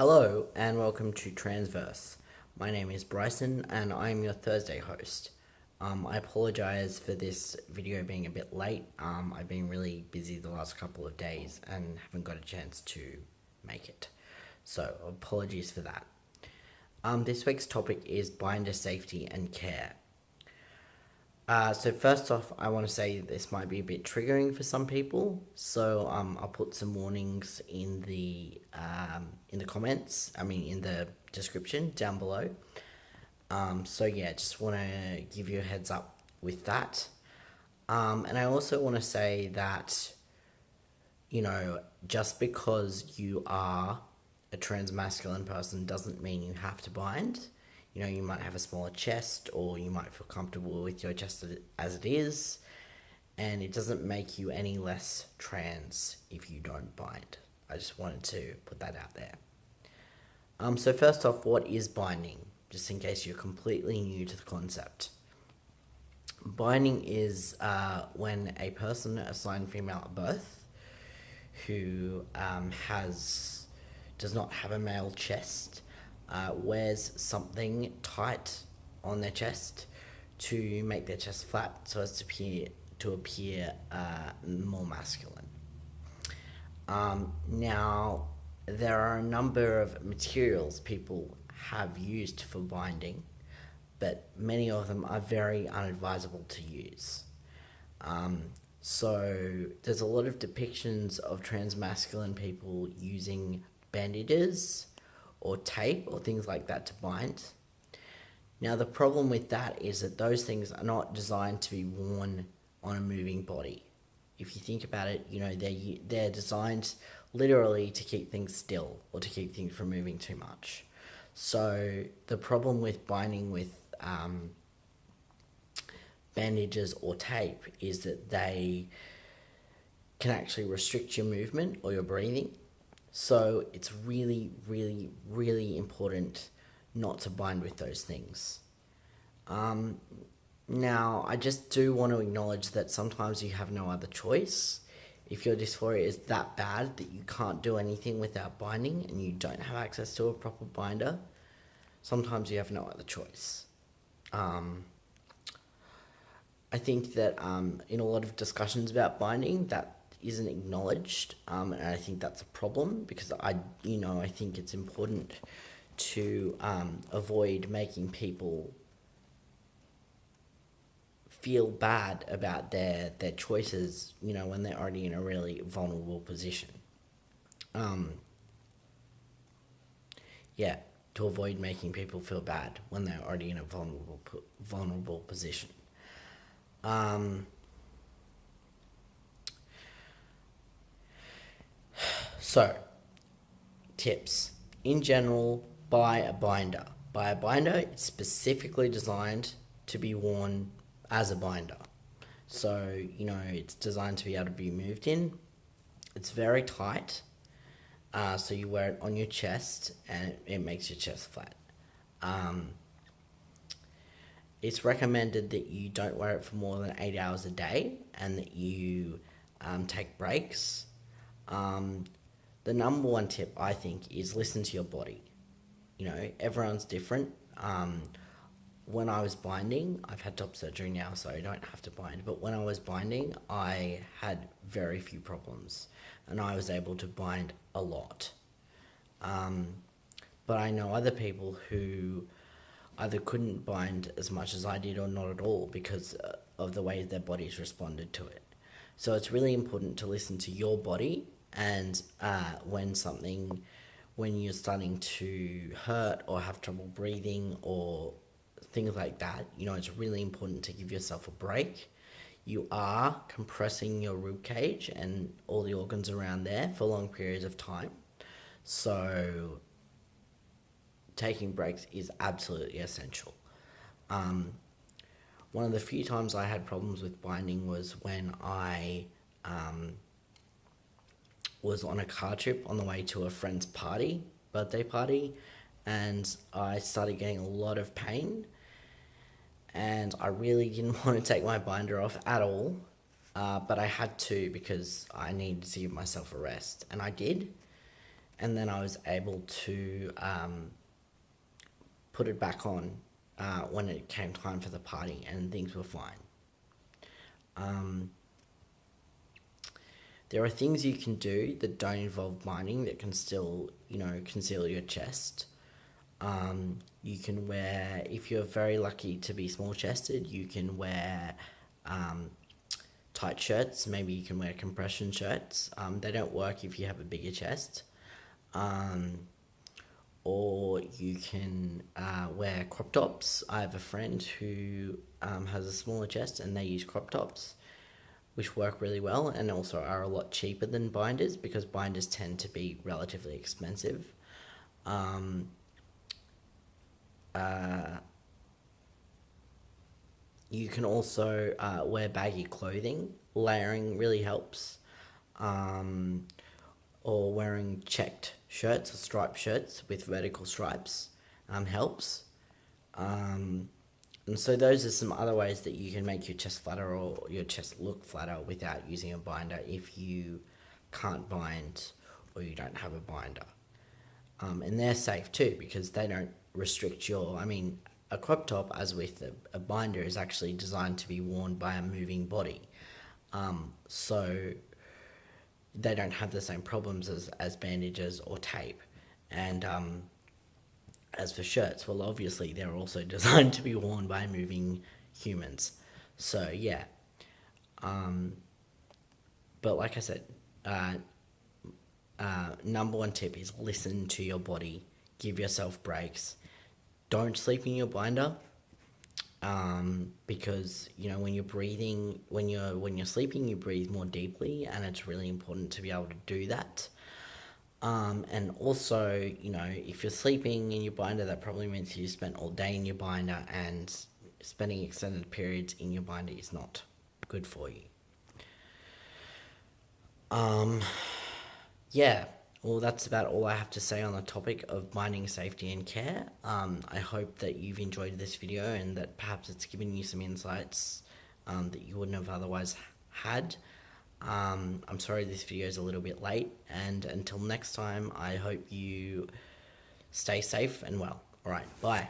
Hello and welcome to Transverse. My name is Bryson and I'm your Thursday host. I apologize for this video being a bit late. I've been really busy the last couple of days and haven't got a chance to make it. So apologies for that. This week's topic is binder safety and care. So first off, I want to say this might be a bit triggering for some people. So I'll put some warnings in the comments. In the description down below. So yeah, just want to give you a heads up with that. And I also want to say that, just because you are a transmasculine person doesn't mean you have to bind. You might have a smaller chest or you might feel comfortable with your chest as it is. And it doesn't make you any less trans if you don't bind. I just wanted to put that out there. So first off, what is binding? Just in case you're completely new to the concept. Binding is when a person assigned female at birth who does not have a male chest wears something tight on their chest to make their chest flat so as to appear more masculine. Now, there are a number of materials people have used for binding, but many of them are very unadvisable to use. So there's a lot of depictions of transmasculine people using bandages or tape or things like that to bind. Now the problem with that is that those things are not designed to be worn on a moving body. If you think about it, they're designed literally to keep things still or to keep things from moving too much. So the problem with binding with bandages or tape is that they can actually restrict your movement or your breathing. So it's really, really, really important not to bind with those things. Now, I just do want to acknowledge that sometimes you have no other choice. If your dysphoria is that bad that you can't do anything without binding and you don't have access to a proper binder, sometimes you have no other choice. I think that in a lot of discussions about binding, that isn't acknowledged, and I think that's a problem because I think it's important to avoid making people feel bad about their choices, when they're already in a really vulnerable position. To avoid making people feel bad when they're already in a vulnerable position. So, tips. In general, buy a binder. Buy a binder. It's specifically designed to be worn as a binder. So, it's designed to be able to be moved in. It's very tight. So you wear it on your chest and it makes your chest flat. It's recommended that you don't wear it for more than 8 hours a day and that you take breaks. The number one tip, I think, is listen to your body. Everyone's different. When I was binding, I've had top surgery now, so I don't have to bind. But when I was binding, I had very few problems, and I was able to bind a lot. But I know other people who either couldn't bind as much as I did or not at all because of the way their bodies responded to it. So it's really important to listen to your body, and when you're starting to hurt or have trouble breathing or things like that, it's really important to give yourself a break. You are compressing your rib cage and all the organs around there for long periods of time. So taking breaks is absolutely essential. One of the few times I had problems with binding was when I was on a car trip on the way to a friend's birthday party, and I started getting a lot of pain, and I really didn't want to take my binder off at all, but I had to because I needed to give myself a rest, and I did. and then I was able to put it back on when it came time for the party, and things were fine. There are things you can do that don't involve binding that can still, conceal your chest. You can wear, if you're very lucky to be small chested, you can wear tight shirts. Maybe you can wear compression shirts. They don't work if you have a bigger chest. Or you can wear crop tops. I have a friend who has a smaller chest, and they use crop tops, which work really well and also are a lot cheaper than binders, because binders tend to be relatively expensive. You can also wear baggy clothing. Layering really helps. Or wearing checked shirts or striped shirts with vertical stripes helps. And so those are some other ways that you can make your chest flatter or your chest look flatter without using a binder if you can't bind or you don't have a binder. And they're safe too, because they don't restrict a crop top, as with a binder, is actually designed to be worn by a moving body. So they don't have the same problems as bandages or tape. And as for shirts, well, obviously they're also designed to be worn by moving humans. So yeah. But like I said, number one tip is listen to your body. Give yourself breaks. Don't sleep in your binder. Because when you're breathing, when you're sleeping, you breathe more deeply, and it's really important to be able to do that. And also, if you're sleeping in your binder, that probably means you spent all day in your binder, and spending extended periods in your binder is not good for you. Yeah. Well, that's about all I have to say on the topic of binding safety and care. I hope that you've enjoyed this video, and that perhaps it's given you some insights that you wouldn't have otherwise had. I'm sorry this video is a little bit late, and until next time, I hope you stay safe and well. Alright, bye.